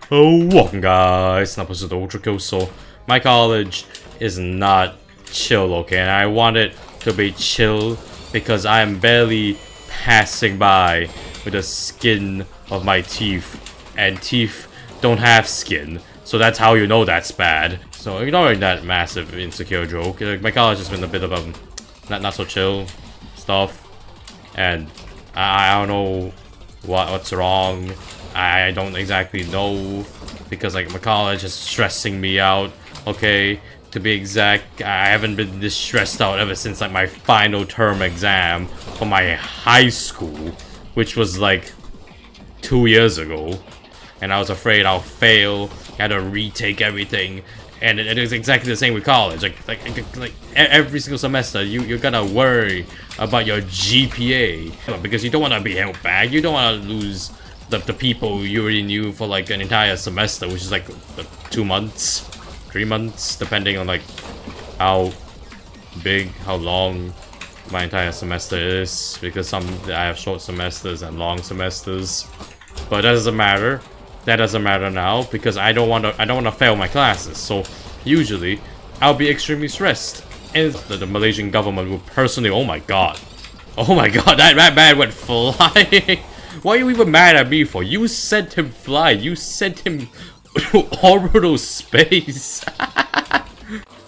Oh, welcome guys, not the Ultra Kill. So my college is not chill, okay, and I want it to be chill because I am barely passing by with the skin of my teeth, and teeth don't have skin, so that's how you know that's bad. So ignoring that massive insecure joke, my college has been a bit of a not so chill stuff, and I don't know what's wrong. I don't exactly know, because like my college is stressing me out. Okay, to be exact, I haven't been this stressed out ever since like my final term exam for my high school, which was like 2 years ago, and I was afraid I'll fail. I had to retake everything, and it is exactly the same with college. Like every single semester, you're gonna worry about your GPA because you don't want to be held back. You don't want to lose the people you already knew for like an entire semester, which is like 2 months, 3 months, depending on like how big, how long my entire semester is, because I have short semesters and long semesters. But that doesn't matter. That doesn't matter now, because I don't want to fail my classes. So usually I'll be extremely stressed, and the Malaysian government will personally, oh my god, that man went flying. What are you even mad at me for? You sent him fly. You sent him to orbital space.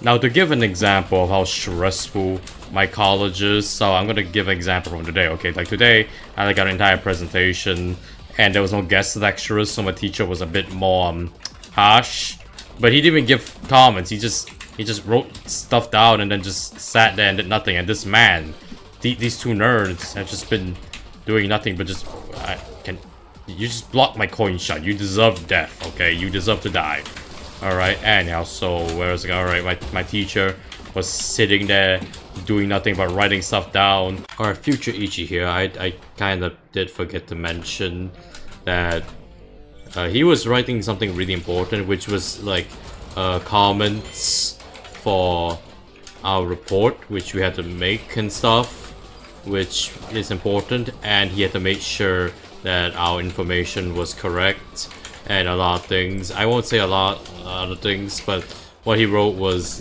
Now, to give an example of how stressful my college is, so I'm gonna give an example from today. Okay, like today, I got an entire presentation, and there was no guest lecturers, so my teacher was a bit more harsh. But he didn't even give comments. He just wrote stuff down and then just sat there and did nothing. And this man, these two nerds, have just been doing nothing but just you just blocked my coin shot. You deserve death, okay? You deserve to die. Alright, anyhow, so where was it? Alright, my teacher was sitting there doing nothing but writing stuff down. Our future Ichi here, I kind of did forget to mention that he was writing something really important, which was like comments for our report, which we had to make and stuff, which is important, and he had to make sure that our information was correct and a lot of things. I won't say a lot of things, but what he wrote was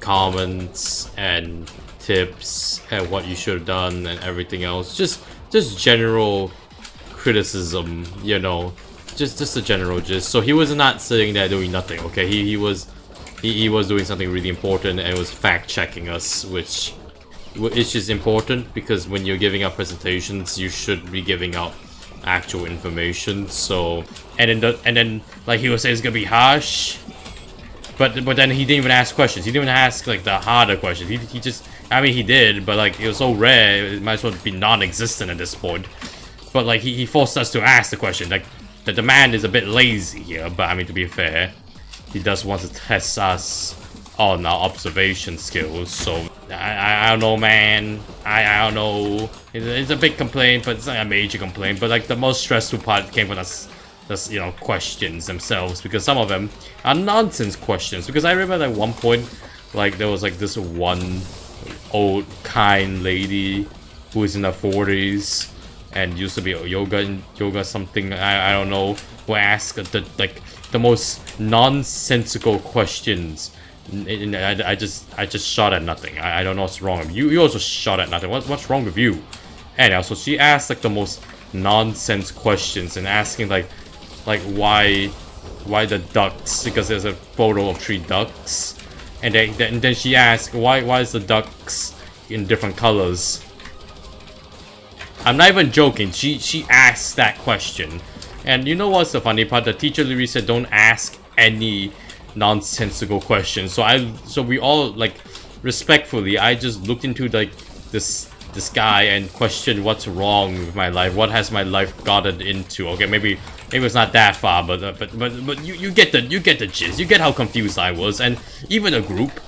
comments and tips and what you should have done and everything else. Just general criticism, you know, just a general gist. So he was not sitting there doing nothing. Okay, he was doing something really important, and was fact checking us, which is important, because when you're giving out presentations, you should be giving out actual information. So and then like he was saying it's gonna be harsh, but then he didn't even ask questions. He didn't even ask like the harder questions. He just, I mean, he did, but like it was so rare, it might as well be non-existent at this point. But like he forced us to ask the question. Like the man is a bit lazy here, but I mean, to be fair, he does want to test us on our observation skills. So I don't know, man. I don't know. It's a big complaint, but it's not a major complaint. But like the most stressful part came from us, you know, questions themselves, because some of them are nonsense questions. Because I remember at one point, like there was like this one old kind lady who is in her 40s and used to be a yoga something, I don't know, who asked the most nonsensical questions. And I just shot at nothing. I don't know what's wrong with you. You also shot at nothing. What's wrong with you? Anyhow, so she asked like the most nonsense questions, and asking like why the ducks, because there's a photo of 3 ducks, and then she asked why is the ducks in different colors. I'm not even joking. She asked that question, and you know what's the funny part? The teacher literally said don't ask any nonsensical questions. So we all, like, respectfully, I just looked into like this guy and questioned what's wrong with my life. What has my life gotten into? Okay, maybe it's not that far, but you get the gist. You get how confused I was, and even a group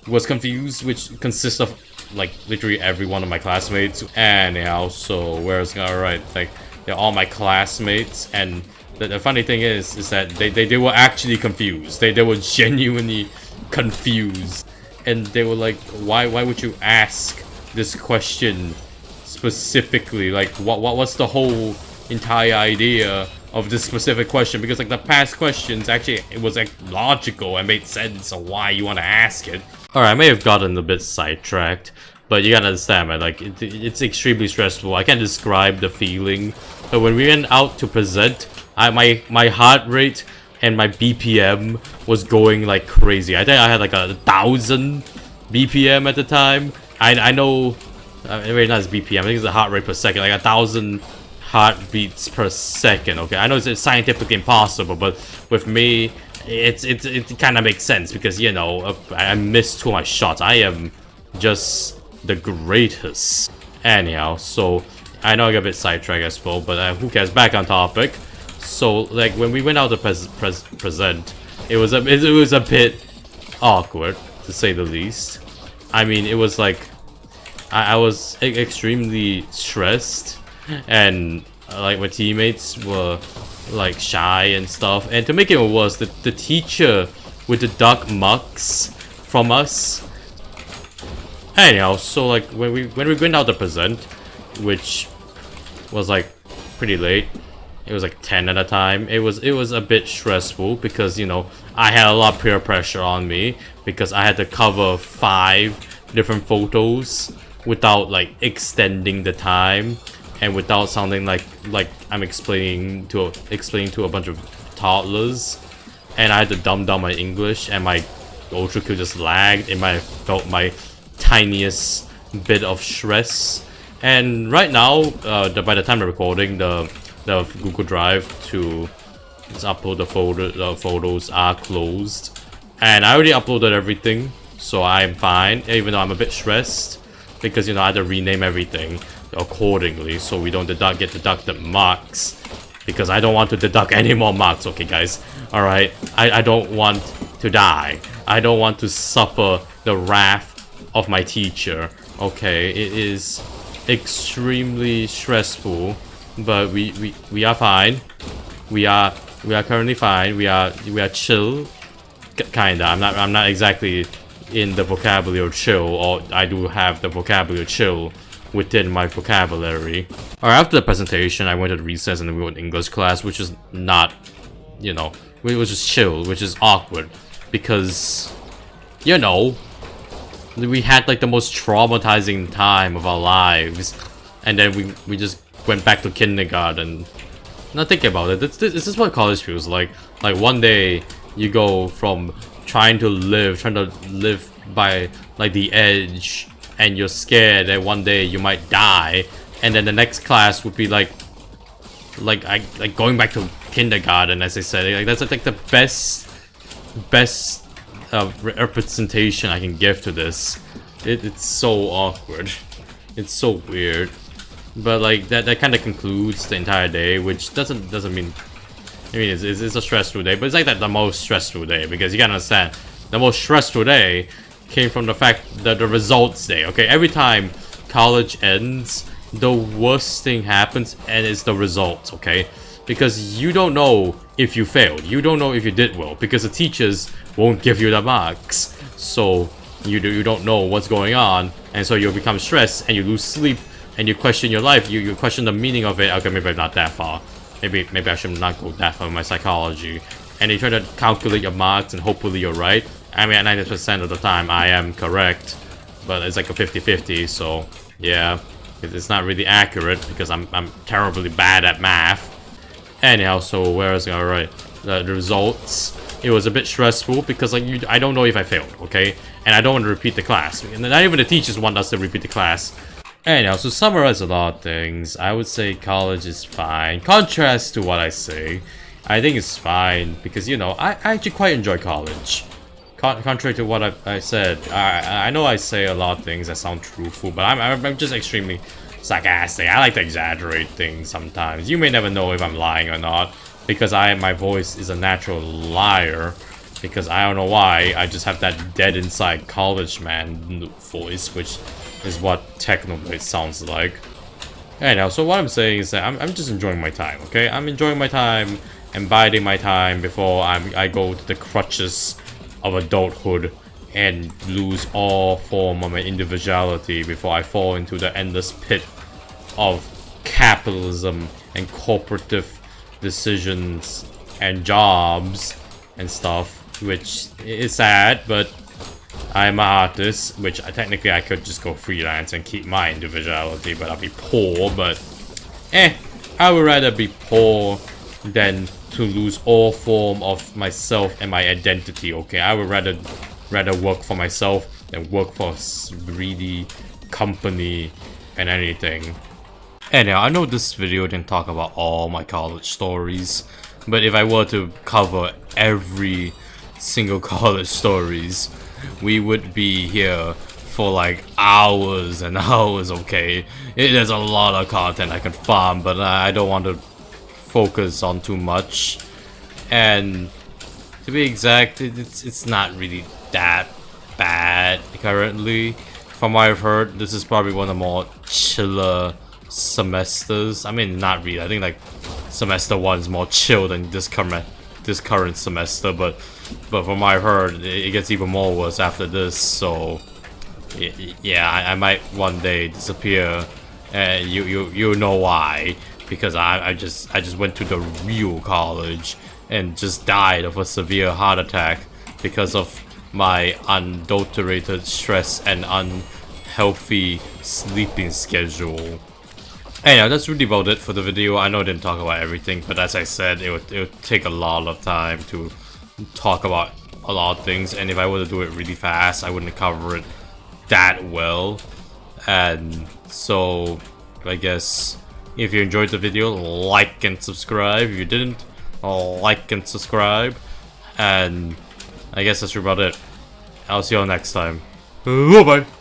was confused, which consists of like literally every one of my classmates. Anyhow, so alright, like they're all my classmates, and the funny thing is that they were actually confused. They were genuinely confused, and they were like, why would you ask this question specifically? Like, what's the whole entire idea of this specific question, because like the past questions actually it was like logical and made sense of why you want to ask it. Alright, I may have gotten a bit sidetracked, but you gotta understand, man, like it's extremely stressful. I can't describe the feeling, but when we went out to present, my heart rate and my BPM was going like crazy. I think I had like 1,000 BPM at the time. I know, maybe not as BPM, I think it's the heart rate per second, like 1,000 heartbeats per second. Okay, I know it's scientifically impossible, but with me, it kind of makes sense because, you know, I missed 2 of my shots. I am just the greatest. Anyhow, so I know I got a bit sidetracked as well, but who cares? Back on topic. So like when we went out to present, it was a bit awkward to say the least. I mean, it was like I was extremely stressed, and like my teammates were like shy and stuff. And to make it worse, the teacher would deduct marks from us. Anyhow, so like when we went out to present, which was like pretty late, it was like 10 at a time. It was a bit stressful because, you know, I had a lot of peer pressure on me because I had to cover 5 different photos without like extending the time and without sounding like I'm explaining to a bunch of toddlers. And I had to dumb down my English, and my Ultra Q just lagged. It might have felt my tiniest bit of stress. And right now, by the time I'm recording, the Google Drive to upload the photos are closed, and I already uploaded everything, so I'm fine. Even though I'm a bit stressed because, you know, I had to rename everything accordingly so we don't get deducted marks, because I don't want to deduct any more marks. Okay, guys. All right. I don't want to die. I don't want to suffer the wrath of my teacher. Okay, it is extremely stressful, but we are fine. We are currently fine. We are chill, kinda. I'm not exactly in the vocabulary of chill, or I do have the vocabulary of chill within my vocabulary. Alright, after the presentation, I went to recess and then we went to English class, which is not, you know, it was just chill, which is awkward because, you know, we had like the most traumatizing time of our lives, and then we just went back to kindergarten. Now think about it, this is what college feels like. Like one day you go from trying to live by like the edge, and you're scared that one day you might die, and then the next class would be like going back to kindergarten, as I said. Like that's like the best representation I can give to this. It's so awkward. It's so weird. But like that kind of concludes the entire day, which doesn't mean, I mean, it's a stressful day, but it's like the most stressful day, because you gotta understand, the most stressful day came from the fact that the results day. Okay, every time college ends, the worst thing happens, and it's the results. Okay, because you don't know if you failed, you don't know if you did well, because the teachers won't give you the marks, so you don't know what's going on, and so you'll become stressed and you lose sleep and you question your life. You question the meaning of it. Okay, maybe not that far. Maybe I should not go that far in my psychology. And you try to calculate your marks, and hopefully you're right. I mean, at 90% of the time I am correct, but it's like a 50-50. So yeah, it's not really accurate because I'm terribly bad at math. Anyhow, so where is it? All right, the results. It was a bit stressful because like I don't know if I failed. Okay, and I don't want to repeat the class. And not even the teachers want us to repeat the class. Anyhow, so summarize a lot of things, I would say college is fine. Contrast to what I say, I think it's fine because, you know, I actually quite enjoy college. Contrary to what I said, I know I say a lot of things that sound truthful, but I'm just extremely sarcastic. I like to exaggerate things sometimes. You may never know if I'm lying or not, because my voice is a natural liar. Because I don't know why, I just have that dead inside college man voice, which is what Technoblade sounds like. Anyhow, so what I'm saying is that I'm just enjoying my time, okay? I'm enjoying my time and biding my time before I go to the crutches of adulthood and lose all form of my individuality before I fall into the endless pit of capitalism and corporative decisions and jobs and stuff, which is sad, but I'm an artist, which technically I could just go freelance and keep my individuality, but I'll be poor, but I would rather be poor than to lose all form of myself and my identity, okay? I would rather work for myself than work for a greedy company and anything. Anyhow, I know this video didn't talk about all my college stories, but if I were to cover every single college stories, we would be here for like hours and hours, okay? There's a lot of content I can farm, but I don't want to focus on too much. And to be exact, it's not really that bad currently. From what I've heard, this is probably one of the more chiller semesters. I mean, not really. I think like semester 1 is more chill than this current semester, but from what I've heard, it gets even more worse after this. So yeah, I might one day disappear, and you know why, because I just went to the real college and just died of a severe heart attack because of my unadulterated stress and unhealthy sleeping schedule. Anyhow, that's really about it for the video. I know I didn't talk about everything, but as I said, it would take a lot of time to talk about a lot of things, and if I were to do it really fast, I wouldn't cover it that well. And so I guess if you enjoyed the video, like and subscribe. If you didn't, like and subscribe. And I guess that's about it. I'll see you all next time. Bye bye.